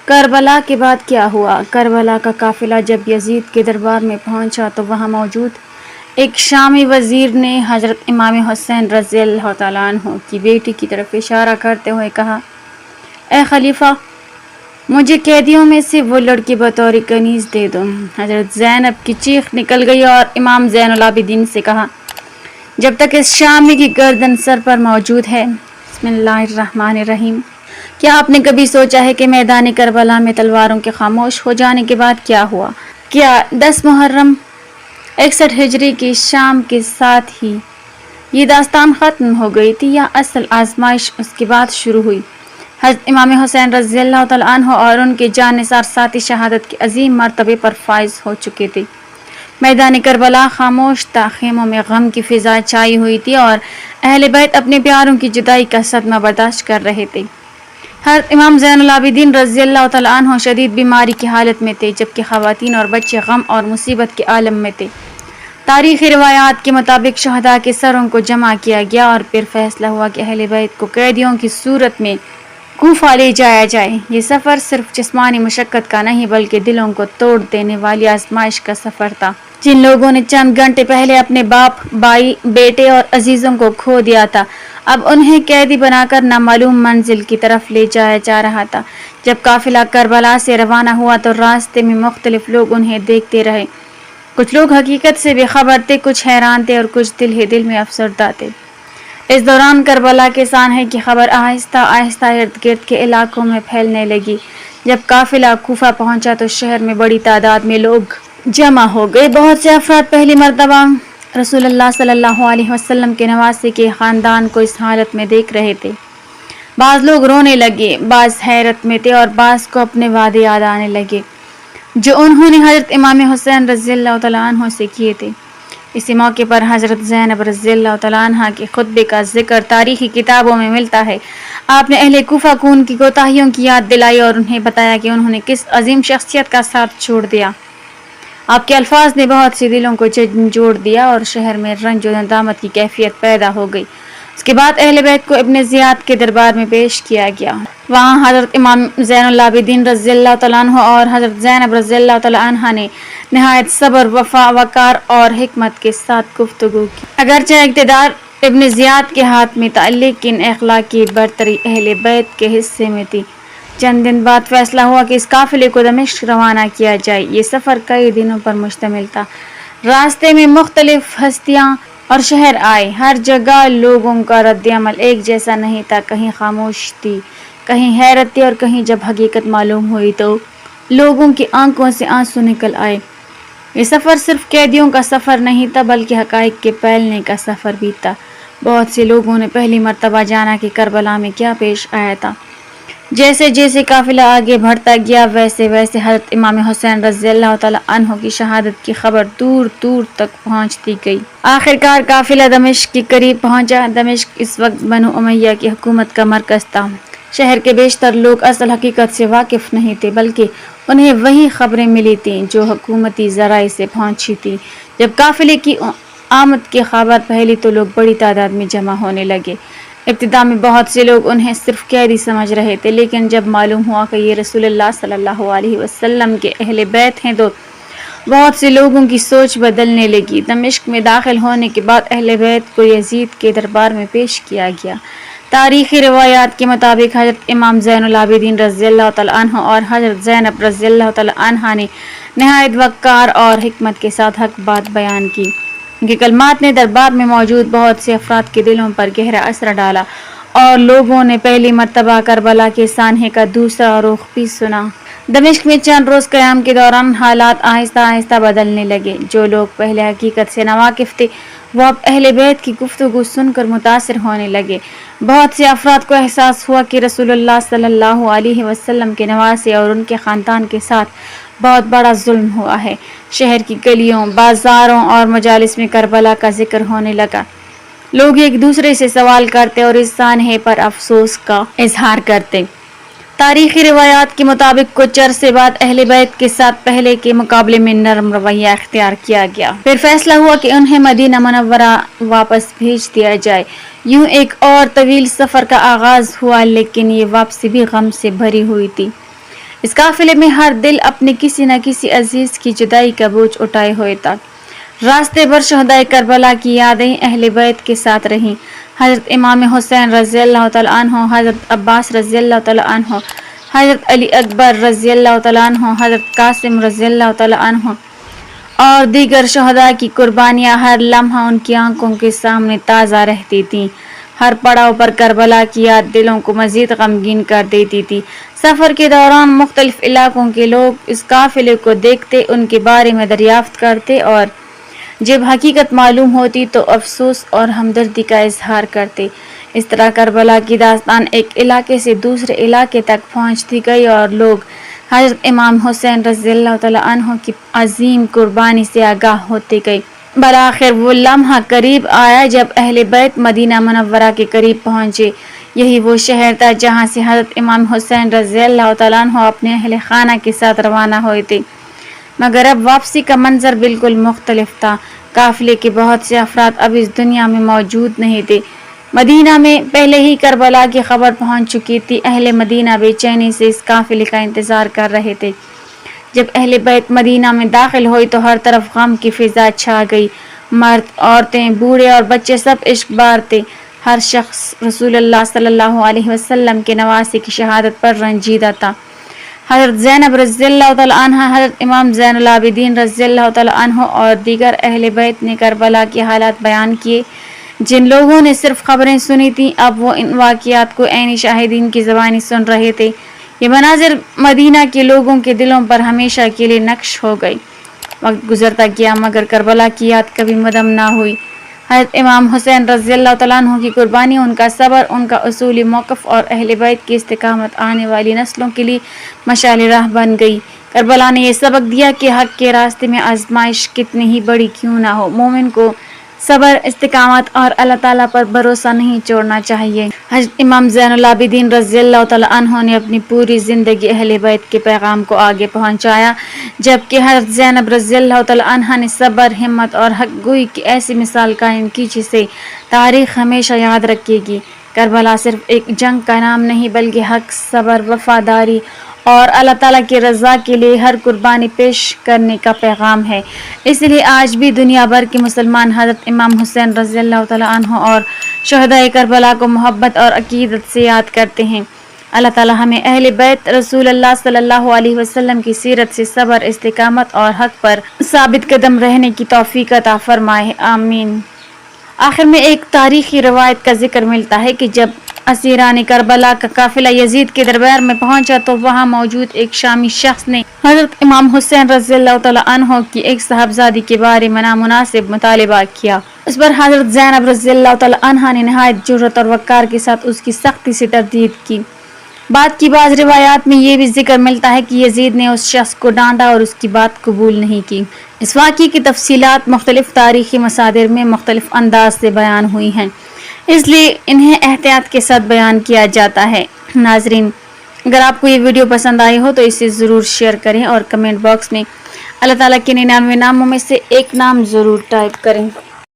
کربلا کے بعد کیا ہوا؟ کربلا کا قافلہ جب یزید کے دربار میں پہنچا تو وہاں موجود ایک شامی وزیر نے حضرت امام حسین رضی اللہ تعالیٰ عنہ کی بیٹی کی طرف اشارہ کرتے ہوئے کہا، اے خلیفہ، مجھے قیدیوں میں سے وہ لڑکی بطور کنیز دے دو۔ حضرت زینب کی چیخ نکل گئی اور امام زین العابدین سے کہا، جب تک اس شامی کی گردن سر پر موجود ہے۔ بسم اللہ الرحمن الرحیم۔ کیا آپ نے کبھی سوچا ہے کہ میدان کربلا میں تلواروں کے خاموش ہو جانے کے بعد کیا ہوا؟ کیا 10 محرم 61 ہجری کی شام کے ساتھ ہی یہ داستان ختم ہو گئی تھی یا اصل آزمائش اس کے بعد شروع ہوئی؟ حضرت امام حسین رضی اللہ تعالیٰ عنہ اور ان کے جانثار ساتھی شہادت کے عظیم مرتبے پر فائز ہو چکے تھے۔ میدان کربلا خاموش تھا، خیموں میں غم کی فضا چھائی ہوئی تھی اور اہل بیت اپنے پیاروں کی جدائی کا صدمہ برداشت کر رہے تھے۔ حضرت امام زین العابدین رضی اللہ تعالیٰ عنہ شدید بیماری کی حالت میں تھے، جبکہ خواتین اور بچے غم اور مصیبت کے عالم میں تھے۔ تاریخی روایات کے مطابق شہداء کے سروں کو جمع کیا گیا اور پھر فیصلہ ہوا کہ اہل بیت کو قیدیوں کی صورت میں کوفہ لے جایا جائے۔ یہ سفر صرف جسمانی مشقت کا نہیں بلکہ دلوں کو توڑ دینے والی آزمائش کا سفر تھا۔ جن لوگوں نے چند گھنٹے پہلے اپنے باپ، بھائی، بیٹے اور عزیزوں کو کھو دیا تھا، اب انہیں قیدی بنا کر نامعلوم منزل کی طرف لے جایا جا رہا تھا۔ جب قافلہ کربلا سے روانہ ہوا تو راستے میں مختلف لوگ انہیں دیکھتے رہے۔ کچھ لوگ حقیقت سے بے خبر تھے، کچھ حیران تھے اور کچھ دل ہی دل میں افسردہ تھے۔ اس دوران کربلا کے سانحے کی خبر آہستہ آہستہ ارد گرد کے علاقوں میں پھیلنے لگی۔ جب قافلہ کوفہ پہنچا تو شہر میں بڑی تعداد میں لوگ جمع ہو گئے۔ بہت سے افراد پہلی مرتبہ رسول اللہ صلی اللہ علیہ وسلم کے نواسے کے خاندان کو اس حالت میں دیکھ رہے تھے۔ بعض لوگ رونے لگے، بعض حیرت میں تھے اور بعض کو اپنے وعدے یاد آنے لگے جو انہوں نے حضرت امام حسین رضی اللہ تعالیٰ عنہ سے کیے تھے۔ اسی موقع پر حضرت زینب رضی اللہ تعالیٰ عنہ کے خطبے کا ذکر تاریخی کتابوں میں ملتا ہے۔ آپ نے اہل کوفہ کو ان کی کوتاہیوں کی یاد دلائی اور انہیں بتایا کہ انہوں نے کس عظیم شخصیت کا ساتھ چھوڑ دیا۔ آپ کے الفاظ نے بہت سے دلوں کو جھنجھوڑ دیا اور شہر میں رنج و ندامت کی کیفیت پیدا ہو گئی۔ اس کے بعد اہل بیت کو ابن زیاد کے دربار میں پیش کیا گیا۔ وہاں حضرت امام زین العابدین رضی اللہ تعالیٰ عنہ اور حضرت زینب رضی اللہ تعالیٰ عنہ نے نہایت صبر، وفا، وقار اور حکمت کے ساتھ گفتگو کی۔ اگرچہ اقتدار ابن زیاد کے ہاتھ میں تھا لیکن اخلاقی برتری اہل بیت کے حصے میں تھی۔ چند دن بعد فیصلہ ہوا کہ اس قافلے کو دمشق روانہ کیا جائے۔ یہ سفر کئی دنوں پر مشتمل تھا۔ راستے میں مختلف ہستیاں اور شہر آئے، ہر جگہ لوگوں کا رد عمل ایک جیسا نہیں تھا۔ کہیں خاموش تھی، کہیں حیرت تھی اور کہیں جب حقیقت معلوم ہوئی تو لوگوں کی آنکھوں سے آنسو نکل آئے۔ یہ سفر صرف قیدیوں کا سفر نہیں تھا بلکہ حقائق کے پھیلنے کا سفر بھی تھا۔ بہت سے لوگوں نے پہلی مرتبہ جانا کہ کربلا میں کیا پیش آیا تھا۔ جیسے جیسے قافلہ آگے بڑھتا گیا ویسے ویسے حضرت امام حسین رضی اللہ تعالیٰ عنہ کی شہادت کی خبر دور دور تک پہنچتی گئی۔ آخرکار قافلہ دمشق کے قریب پہنچا۔ دمشق اس وقت بنو امیہ کی حکومت کا مرکز تھا۔ شہر کے بیشتر لوگ اصل حقیقت سے واقف نہیں تھے بلکہ انہیں وہی خبریں ملی تھیں جو حکومتی ذرائع سے پہنچی تھی۔ جب قافلے کی آمد کی خبر پھیلی تو لوگ بڑی تعداد میں جمع ہونے لگے۔ ابتدا میں بہت سے لوگ انہیں صرف قیدی سمجھ رہے تھے لیکن جب معلوم ہوا کہ یہ رسول اللہ صلی اللہ علیہ وسلم کے اہل بیت ہیں تو بہت سے لوگوں کی سوچ بدلنے لگی۔ دمشق میں داخل ہونے کے بعد اہل بیت کو یزید کے دربار میں پیش کیا گیا۔ تاریخی روایات کے مطابق حضرت امام زین العابدین رضی اللہ تعالیٰ عنہ اور حضرت زینب رضی اللہ تعالیٰ عنہ نے نہایت وقار اور حکمت کے ساتھ حق بات بیان کی۔ ان کے کلمات نے دربار میں موجود بہت سے افراد کے دلوں پر گہرا اثر ڈالا اور لوگوں نے پہلی مرتبہ کربلا کے سانحے کا دوسرا رخ بھی سنا۔ دمشق میں چند روز قیام کے دوران حالات آہستہ آہستہ بدلنے لگے۔ جو لوگ پہلے حقیقت سے ناواقف تھے وہ اب اہل بیت کی گفتگو سن کر متاثر ہونے لگے۔ بہت سے افراد کو احساس ہوا کہ رسول اللہ صلی اللہ علیہ وسلم کے نواسے اور ان کے خاندان کے ساتھ بہت بڑا ظلم ہوا ہے۔ شہر کی گلیوں، بازاروں اور مجالس میں کربلا کا ذکر ہونے لگا۔ لوگ ایک دوسرے سے سوال کرتے اور اس سانحے پر افسوس کا اظہار کرتے۔ تاریخی روایات کے مطابق کچھ عرصے بعد اہل بیت کے ساتھ پہلے کے مقابلے میں نرم رویہ اختیار کیا گیا۔ پھر فیصلہ ہوا کہ انہیں مدینہ منورہ واپس بھیج دیا جائے۔ یوں ایک اور طویل سفر کا آغاز ہوا لیکن یہ واپسی بھی غم سے بھری ہوئی تھی۔ اس قافلے میں ہر دل اپنے کسی نہ کسی عزیز کی جدائی کا بوجھ اٹھائے ہوئے تھا۔ راستے بھر شہدائے کربلا کی یادیں اہل بیت کے ساتھ رہیں۔ حضرت امام حسین رضی اللہ تعالیٰ عنہ، حضرت عباس رضی اللہ تعالیٰ عنہ، حضرت علی اکبر رضی اللہ تعالیٰ عنہ، حضرت قاسم رضی اللہ تعالیٰ عنہ اور دیگر شہداء کی قربانیاں ہر لمحہ ان کی آنکھوں کے سامنے تازہ رہتی تھیں۔ ہر پڑاؤ پر کربلا کی یاد دلوں کو مزید غمگین کر دیتی تھی۔ سفر کے دوران مختلف علاقوں کے لوگ اس قافلے کو دیکھتے، ان کے بارے میں دریافت کرتے اور جب حقیقت معلوم ہوتی تو افسوس اور ہمدردی کا اظہار کرتے۔ اس طرح کربلا کی داستان ایک علاقے سے دوسرے علاقے تک پہنچتی گئی اور لوگ حضرت امام حسین رضی اللہ تعالیٰ عنہ کی عظیم قربانی سے آگاہ ہوتے گئے۔ بالآخر وہ لمحہ قریب آیا جب اہل بیت مدینہ منورہ کے قریب پہنچے۔ یہی وہ شہر تھا جہاں سے حضرت امام حسین رضی اللہ تعالیٰ عنہ اپنے اہل خانہ کے ساتھ روانہ ہوئے تھے، مگر اب واپسی کا منظر بالکل مختلف تھا۔ قافلے کے بہت سے افراد اب اس دنیا میں موجود نہیں تھے۔ مدینہ میں پہلے ہی کربلا کی خبر پہنچ چکی تھی۔ اہل مدینہ بے چینی سے اس قافلے کا انتظار کر رہے تھے۔ جب اہل بیت مدینہ میں داخل ہوئی تو ہر طرف غم کی فضا چھا گئی۔ مرد، عورتیں، بوڑھے اور بچے سب عشق بار تھے۔ ہر شخص رسول اللہ صلی اللہ علیہ وسلم کے نواسے کی شہادت پر رنجیدہ تھا۔ حضرت زینب رضی اللہ تعالیٰ عنہ، حضرت امام زین العابدین رضی اللہ تعالیٰ عنہ اور دیگر اہل بیت نے کربلا کے حالات بیان کیے۔ جن لوگوں نے صرف خبریں سنی تھیں، اب وہ ان واقعات کو عینی شاہدین کی زبانی سن رہے تھے۔ یہ مناظر مدینہ کے لوگوں کے دلوں پر ہمیشہ کے لیے نقش ہو گئی۔ وقت گزرتا گیا مگر کربلا کی یاد کبھی مدھم نہ ہوئی۔ حضرت امام حسین رضی اللہ تعالیٰ عنہ کی قربانی، ان کا صبر، ان کا اصولی موقف اور اہل بیت کی استقامت آنے والی نسلوں کے لیے مشعل راہ بن گئی۔ کربلا نے یہ سبق دیا کہ حق کے راستے میں آزمائش کتنی ہی بڑی کیوں نہ ہو، مومن کو صبر، استقامت اور اللہ تعالیٰ پر بھروسہ نہیں چھوڑنا چاہیے۔ حضرت امام زین العابدین رضی اللہ تعالیٰ عنہ نے اپنی پوری زندگی اہل بیت کے پیغام کو آگے پہنچایا، جبکہ حضرت زینب رضی اللہ تعالیٰ عنہ نے صبر، ہمت اور حق گوئی کی ایسی مثال قائم کی جسے تاریخ ہمیشہ یاد رکھے گی۔ کربلا صرف ایک جنگ کا نام نہیں بلکہ حق، صبر، وفاداری اور اللہ تعالیٰ کی رضا کے لیے ہر قربانی پیش کرنے کا پیغام ہے۔ اس لیے آج بھی دنیا بھر کے مسلمان حضرت امام حسین رضی اللہ تعالیٰ عنہ اور شہدائے کربلا کو محبت اور عقیدت سے یاد کرتے ہیں۔ اللہ تعالیٰ ہمیں اہل بیت رسول اللہ صلی اللہ علیہ وسلم کی سیرت سے صبر، استقامت اور حق پر ثابت قدم رہنے کی توفیق عطا فرمائے، آمین۔ آخر میں ایک تاریخی روایت کا ذکر ملتا ہے کہ جب اسیران کربلا کا قافلہ یزید کے دربار میں پہنچا تو وہاں موجود ایک شامی شخص نے حضرت امام حسین رضی اللہ تعالیٰ عنہ کی ایک صاحبزادی کے بارے میں نامناسب مطالبہ کیا۔ اس پر حضرت زینب رضی اللہ تعالیٰ عنہ نے نہایت جرأت اور وقار کے ساتھ اس کی سختی سے تردید کی۔ بات کی بعض روایات میں یہ بھی ذکر ملتا ہے کہ یزید نے اس شخص کو ڈانٹا اور اس کی بات قبول نہیں کی۔ اس واقعے کی تفصیلات مختلف تاریخی مصادر میں مختلف انداز سے بیان ہوئی ہیں، اس لیے انہیں احتیاط کے ساتھ بیان کیا جاتا ہے۔ ناظرین، اگر آپ کو یہ ویڈیو پسند آئی ہو تو اسے ضرور شیئر کریں اور کمنٹ باکس میں اللہ تعالیٰ کے 99 ناموں میں سے ایک نام ضرور ٹائپ کریں۔